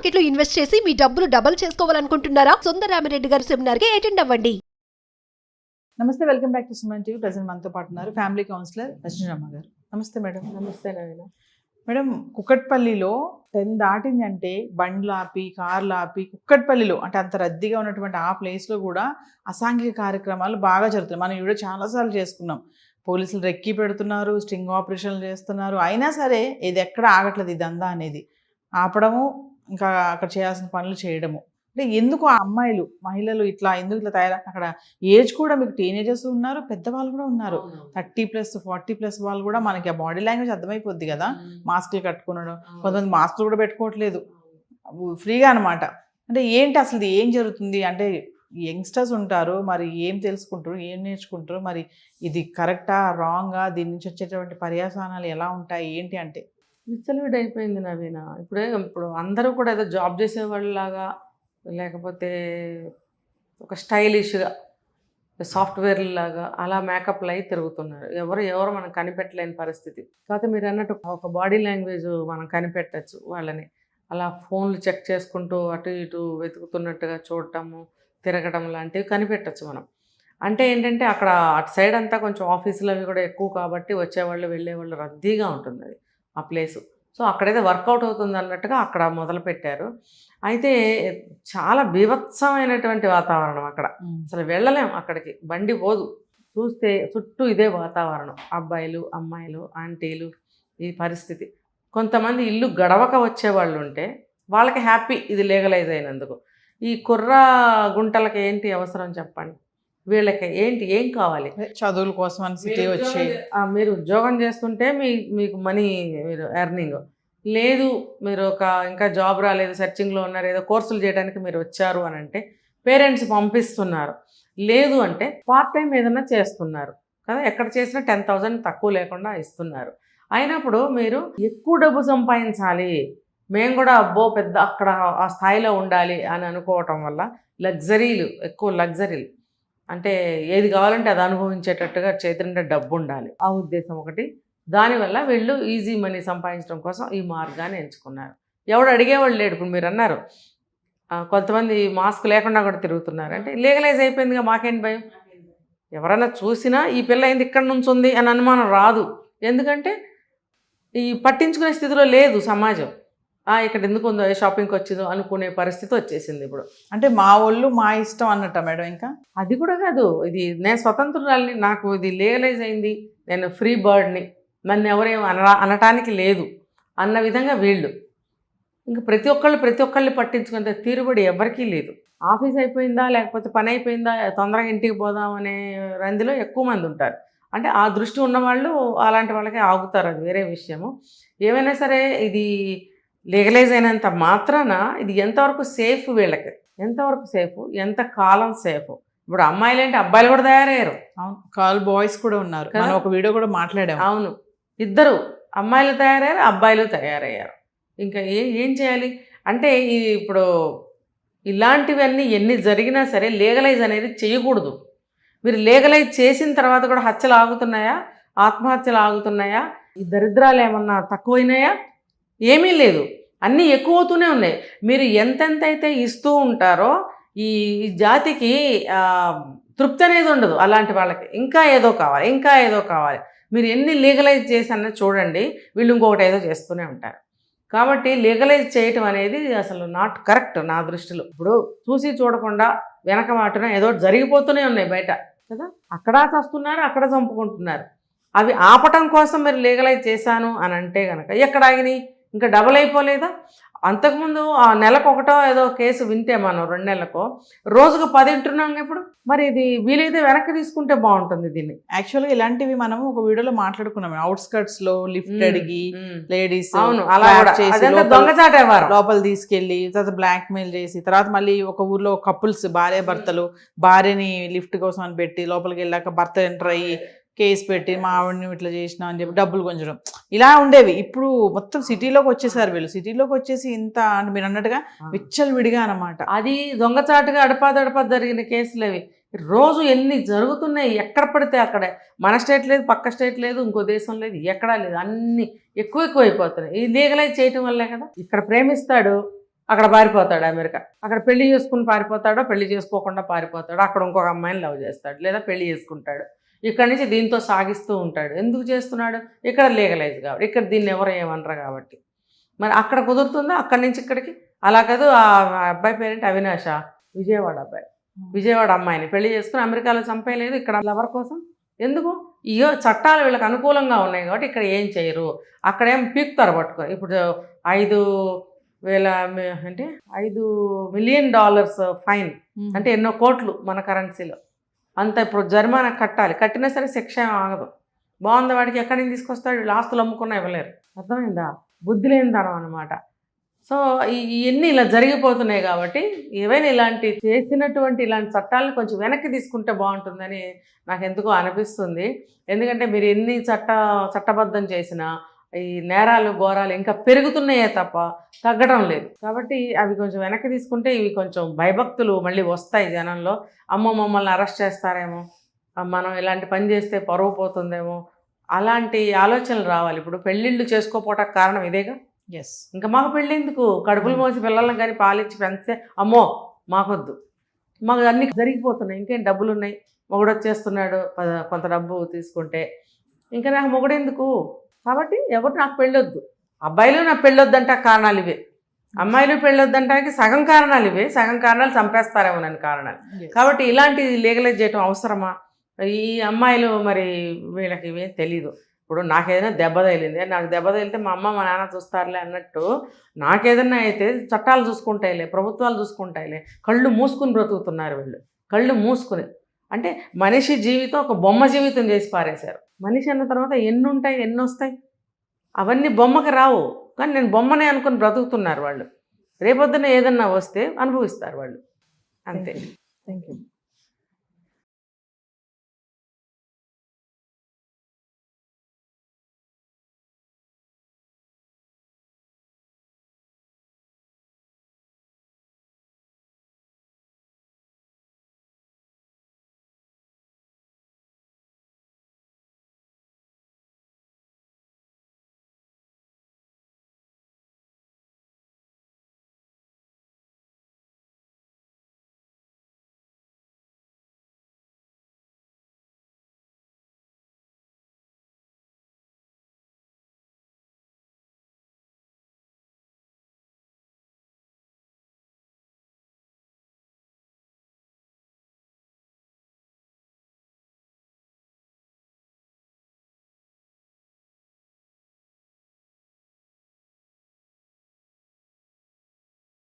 Market లో invest చేసి మీ డబ్బులు డబుల్ చేసుకోవాలనుకుంటున్నారా? సుందరరామిరెడ్డి గారి సెమినార్ కి అటెండ్ అవ్వండి. నమస్తే, welcome back to Suman TV. Present మనతో పాటు ఉన్నారు ఫ్యామిలీ కౌన్సిలర్ రజనీరమ్మ గారు. నమస్తే మేడం. నమస్తే నవీన. మేడం, కుక్కట్పల్లిలో 10 దాటిందంటే బండ్లు ఆపి కార్లు ఆపి కుక్కట్పల్లిలో అంటే అంత రద్దీగా ఉన్నటువంటి ఆ ప్లేస్లో కూడా అసాంఘిక కార్యక్రమాలు బాగా జరుగుతున్నాయి. మనం ఇవిడ చాలాసార్లు చేసుకున్నాం. పోలీసులు రెక్కి పెడుతున్నారు, స్టింగ్ ఆపరేషన్లు చేస్తున్నారు. అయినా సరే ఇది ఎక్కడ ఆగట్లేదు ఈ దందా అనేది. ఆపడము, ఇంకా అక్కడ చేయాల్సిన పనులు చేయడము. అంటే ఎందుకు ఆ అమ్మాయిలు మహిళలు ఎందుకు ఇట్లా తయారు? అక్కడ ఏజ్ కూడా మీకు టీనేజర్స్ ఉన్నారు, పెద్దవాళ్ళు కూడా ఉన్నారు. 30+ 40+ వాళ్ళు కూడా మనకి ఆ బాడీ లాంగ్వేజ్ అర్థమైపోద్ది కదా. మాస్కులు కట్టుకునడం, కొంతమంది మాస్కులు కూడా పెట్టుకోవట్లేదు, ఫ్రీగా అనమాట. అంటే ఏంటి అసలు ఏం జరుగుతుంది? అంటే యంగ్స్టర్స్ ఉంటారు, మరి ఏం తెలుసుకుంటారు, ఏం నేర్చుకుంటారు, మరి ఇది కరెక్టా రాంగా, దీని నుంచి వచ్చేటువంటి పర్యావసానాలు ఎలా ఉంటాయి ఏంటి అంటే విచ్చలవిడి అయిపోయింది నవీన. ఇప్పుడు అందరూ కూడా ఏదో జాబ్ చేసేవాళ్ళలాగా, లేకపోతే ఒక స్టైలిష్గా సాఫ్ట్వేర్ లాగా అలా మేకప్లు అయి తిరుగుతున్నారు. ఎవరు మనం కనిపెట్టలేని పరిస్థితి. కాకపోతే మీరు అన్నట్టు ఒక బాడీ లాంగ్వేజ్ మనం కనిపెట్టచ్చు వాళ్ళని. అలా ఫోన్లు చెక్ చేసుకుంటూ అటు ఇటు వెతుకుతున్నట్టుగా చూడటము, తిరగడం లాంటివి కనిపెట్టచ్చు మనం. అంటే ఏంటంటే అక్కడ అటు సైడ్ అంతా కొంచెం ఆఫీసులు అవి కూడా ఎక్కువ కాబట్టి వచ్చేవాళ్ళు వెళ్ళేవాళ్ళు రద్దీగా ఉంటుంది అది ఆ ప్లేసు. సో అక్కడైతే వర్కౌట్ అవుతుంది అన్నట్టుగా అక్కడ మొదలుపెట్టారు. అయితే చాలా బీభత్సమైనటువంటి వాతావరణం అక్కడ. అసలు వెళ్ళలేం అక్కడికి, బండి పోదు. చూస్తే చుట్టూ ఇదే వాతావరణం, అబ్బాయిలు అమ్మాయిలు ఆంటీలు, ఈ పరిస్థితి. కొంతమంది ఇల్లు గడవక వచ్చేవాళ్ళు ఉంటే వాళ్ళకి హ్యాపీ ఇది లీగలైజ్ అయినందుకు. ఈ కుర్ర గుంటలకి ఏంటి అవసరం చెప్పండి? వీళ్ళకి ఏం కావాలి? చదువుల కోసం అని సిటీ వచ్చి మీరు ఉద్యోగం చేస్తుంటే మీకు మనీ, మీరు ఎర్నింగ్ లేదు, మీరు ఇంకా జాబ్ రాలేదు, సెర్చింగ్లో ఉన్నారు, ఏదో కోర్సులు చేయడానికి మీరు వచ్చారు అని అంటే పేరెంట్స్ పంపిస్తున్నారు. లేదు అంటే పార్ట్ టైం ఏదైనా చేస్తున్నారు కదా, ఎక్కడ చేసినా 10,000 తక్కువ లేకుండా ఇస్తున్నారు. అయినప్పుడు మీరు ఎక్కువ డబ్బు సంపాదించాలి, మేము కూడా అబ్బో పెద్ద అక్కడ ఆ స్థాయిలో ఉండాలి అని అనుకోవటం వల్ల ఎక్కువ లగ్జరీలు, అంటే ఏది కావాలంటే అది అనుభవించేటట్టుగా చేతినిండా డబ్బు ఉండాలి, ఆ ఉద్దేశం ఒకటి. దానివల్ల వీళ్ళు ఈజీ మనీ సంపాదించడం కోసం ఈ మార్గాన్ని ఎంచుకున్నారు. ఎవడు అడిగేవాళ్ళు లేడు. ఇప్పుడు మీరు అన్నారు కొంతమంది మాస్క్ లేకుండా కూడా తిరుగుతున్నారు అంటే లీగలైజ్ అయిపోయిందిగా, మాకేంటి భయం? ఎవరైనా చూసినా ఈ పిల్ల ఏంది ఇక్కడ నుంచి ఉంది అని అనుమానం రాదు. ఎందుకంటే ఈ పట్టించుకునే స్థితిలో లేదు సమాజం. ఇక్కడ ఎందుకు ఉందో, షాపింగ్కి వచ్చిందో అనుకునే పరిస్థితి వచ్చేసింది ఇప్పుడు. అంటే మా వాళ్ళు మా ఇష్టం అన్నట్ట మేడం. ఇంకా అది కూడా కాదు, ఇది నేను స్వతంత్రురాలిని, నాకు ఇది లీగలైజ్ అయింది, నేను ఫ్రీ బర్డ్ని, నన్ను ఎవరేం అనటానికి లేదు అన్న విధంగా వీళ్ళు. ఇంకా ప్రతి ఒక్కళ్ళు పట్టించుకునే తీరుబడి ఎవరికీ లేదు. ఆఫీస్ అయిపోయిందా, లేకపోతే పని అయిపోయిందా, తొందరగా ఇంటికి పోదామనే రందిలో ఎక్కువ మంది ఉంటారు. అంటే ఆ దృష్టి ఉన్నవాళ్ళు అలాంటి వాళ్ళకి ఆగుతారు, అది వేరే విషయము. ఏమైనా సరే ఇది లీగలైజ్ అయినంత మాత్రాన ఇది ఎంతవరకు సేఫ్, వీళ్ళకి ఎంతవరకు సేఫ్, ఎంత కాలం సేఫ్? ఇప్పుడు అమ్మాయిలు ఏంటి, అబ్బాయిలు కూడా తయారయ్యారు. అవును, కాల్ బాయ్స్ కూడా ఉన్నారు. మనం ఒక వీడియో కూడా మాట్లాడాము. అవును, ఇద్దరు అమ్మాయిలు తయారయ్యారు, అబ్బాయిలు తయారయ్యారు. ఇంకా ఏం చేయాలి అంటే ఇప్పుడు ఇలాంటివన్నీ ఎన్ని జరిగినా సరే లీగలైజ్ అనేది చేయకూడదు. మీరు లీగలైజ్ చేసిన తర్వాత కూడా హత్యలు ఆగుతున్నాయా, ఆత్మహత్యలు ఆగుతున్నాయా, ఈ దరిద్రాలు ఏమన్నా తక్కువైనాయా? ఏమీ లేదు, అన్నీ ఎక్కువ అవుతూనే ఉన్నాయి. మీరు ఎంతెంత అయితే ఇస్తూ ఉంటారో ఈ జాతికి తృప్తి అనేది ఉండదు. అలాంటి వాళ్ళకి ఇంకా ఏదో కావాలి. మీరు ఎన్ని లీగలైజ్ చేసన్నా చూడండి, వీళ్ళు ఇంకొకటి ఏదో చేస్తూనే ఉంటారు. కాబట్టి లీగలైజ్ చేయటం అనేది అసలు నాట్ కరెక్ట్ నా దృష్టిలో. ఇప్పుడు చూసి చూడకుండా వెనక మాటున ఏదో జరిగిపోతూనే ఉన్నాయి బయట కదా. అక్కడ చస్తున్నారు, అక్కడ చంపుకుంటున్నారు. అవి ఆపటం కోసం మీరు లీగలైజ్ చేశాను అని అంటే కనుక ఎక్కడ ఆగినాయి? ఇంకా డబుల్ అయిపోలేదా? అంతకుముందు నెలకు ఒకటో ఏదో కేసు వింటే మనం 2 నెలలకో, రోజుకు 10 వింటున్నాం. ఇప్పుడు మరి ఇది వీలైతే వెనక్కి తీసుకుంటే బాగుంటుంది దీన్ని. యాక్చువల్గా ఇలాంటివి మనం ఒక వీడియోలో మాట్లాడుకున్నాం. అవుట్స్కట్స్ లో లిఫ్ట్ అడిగి లేడీస్ దొంగచాటే లోపల తీసుకెళ్లి తర్వాత బ్లాక్ మెయిల్ చేసి, తర్వాత మళ్ళీ ఒక ఊర్లో కపుల్స్ భార్య భర్తలు భార్యని లిఫ్ట్ కోసం అని పెట్టి లోపలికి వెళ్ళాక భర్త ఎంటర్ అయ్యి కేసు పెట్టి మా ఆవిడని ఇట్లా చేసినా అని చెప్పి డబ్బులు గుంజడం, ఇలా ఉండేవి. ఇప్పుడు మొత్తం సిటీలోకి వచ్చేసారు వీళ్ళు. సిటీలోకి వచ్చేసి ఇంత అంటే మీరు అన్నట్టుగా విచ్చలవిడిగా అనమాట. అది దొంగచాటుగా అడపాదడపా జరిగిన కేసులు అవి. రోజు ఎన్ని జరుగుతున్నాయి, ఎక్కడ పడితే అక్కడే. మన స్టేట్ లేదు, పక్క స్టేట్ లేదు, ఇంకో దేశం లేదు, ఎక్కడా లేదు, అన్నీ ఎక్కువ అయిపోతున్నాయి. ఇది లీగలైజ్ చేయటం వల్లే కదా. ఇక్కడ ప్రేమిస్తాడు, అక్కడ పారిపోతాడు అమెరికా. అక్కడ పెళ్లి చేసుకుని పారిపోతాడో పెళ్లి చేసుకోకుండా పారిపోతాడు. అక్కడ ఇంకొక అమ్మాయిని లవ్ చేస్తాడు లేదా పెళ్లి చేసుకుంటాడు. ఇక్కడ నుంచి దీంతో సాగిస్తూ ఉంటాడు. ఎందుకు చేస్తున్నాడు? ఇక్కడ లీగలైజ్ కాబట్టి, ఇక్కడ దీన్ని ఎవరు ఏమనరు కాబట్టి. మరి అక్కడ కుదురుతుందా? అక్కడి నుంచి ఇక్కడికి అలా కాదు. ఆ అబ్బాయి పేరేంటి, అవినాష, విజయవాడ అబ్బాయి, విజయవాడ అమ్మాయిని పెళ్లి చేసుకుని అమెరికాలో చంపేయలేదు. ఇక్కడ లవర్ కోసం ఎందుకు? ఇయో చట్టాలు వీళ్ళకి అనుకూలంగా ఉన్నాయి కాబట్టి ఇక్కడ ఏం చేయరు. అక్కడేం పీకుతారు పట్టుకొని. ఇప్పుడు 5,000 అంటే $5 మిలియన్ ఫైన్, అంటే ఎన్నో కోట్లు మన కరెన్సీలో. అంత ఇప్పుడు జరిమానా కట్టాలి. కట్టినా సరే శిక్ష ఏం ఆగదు. బాగుంది, వాడికి ఎక్కడి నుంచి తీసుకొస్తాడు? వీళ్ళు ఆస్తులు అమ్ముకున్నా ఇవ్వలేరు. అర్థమైందా? బుద్ధి లేనితనం అనమాట. సో ఇవన్నీ ఇలా జరిగిపోతున్నాయి కాబట్టి ఏవైనా ఇలాంటి చేసినటువంటి ఇలాంటి చట్టాలను కొంచెం వెనక్కి తీసుకుంటే బాగుంటుందని నాకు ఎందుకో అనిపిస్తుంది. ఎందుకంటే మీరు ఎన్ని చట్టబద్ధం చేసినా ఈ నేరాలు ఘోరాలు ఇంకా పెరుగుతున్నాయే తప్ప తగ్గడం లేదు. కాబట్టి అవి కొంచెం వెనక్కి తీసుకుంటే ఇవి కొంచెం భయభక్తులు మళ్ళీ వస్తాయి జనంలో. అమ్మో మమ్మల్ని అరెస్ట్ చేస్తారేమో, మనం ఇలాంటి పని చేస్తే పరువు పోతుందేమో, అలాంటి ఆలోచనలు రావాలి. ఇప్పుడు పెళ్ళిళ్ళు చేసుకోపోవటానికి కారణం ఇదేగా. ఎస్, ఇంకా మాకు పెళ్ళి ఎందుకు? కడుపులు మోసి పిల్లలను కానీ పాలిచ్చి పెంచితే అమ్మో మాకొద్దు, మాకు అన్నీ జరిగిపోతున్నాయి. ఇంకేం డబ్బులు ఉన్నాయి, మొగుడు వచ్చేస్తున్నాడు, కొంత డబ్బు తీసుకుంటే ఇంకా నాకు మొగుడు ఎందుకు? కాబట్టి ఎవరు నాకు పెళ్ళొద్దు. అబ్బాయిలు నాకు పెళ్ళొద్దంటే కారణాలు ఇవే, అమ్మాయిలు పెళ్ళొద్దంటానికి సగం కారణాలు ఇవే, సగం కారణాలు చంపేస్తారేమో నన్ను కారణాలు. కాబట్టి ఇలాంటి లీగలైజ్ చేయటం అవసరమా? ఈ అమ్మాయిలు మరి వీళ్ళకి ఇవేం తెలీదు. ఇప్పుడు నాకేదైనా దెబ్బ తగిలింది, నాకు దెబ్బ తగిలితే మా అమ్మ మా నాన్న చూస్తారులే అన్నట్టు నాకేదన్నా అయితే చట్టాలు చూసుకుంటాయిలే, ప్రభుత్వాలు చూసుకుంటాయిలే. కళ్ళు మూసుకుని బ్రతుకుతున్నారు వీళ్ళు, కళ్ళు మూసుకుని. అంటే మనిషి జీవితం ఒక బొమ్మ జీవితం చేసి పారేశారు. మనిషి అన్న తర్వాత ఎన్ని ఉంటాయి, ఎన్ని వస్తాయి, అవన్నీ బొమ్మకి రావు. కానీ నేను బొమ్మనే అనుకుని బ్రతుకుతున్నారు వాళ్ళు. రేపొద్దున ఏదన్నా వస్తే అనుభవిస్తారు వాళ్ళు, అంతే. Thank you.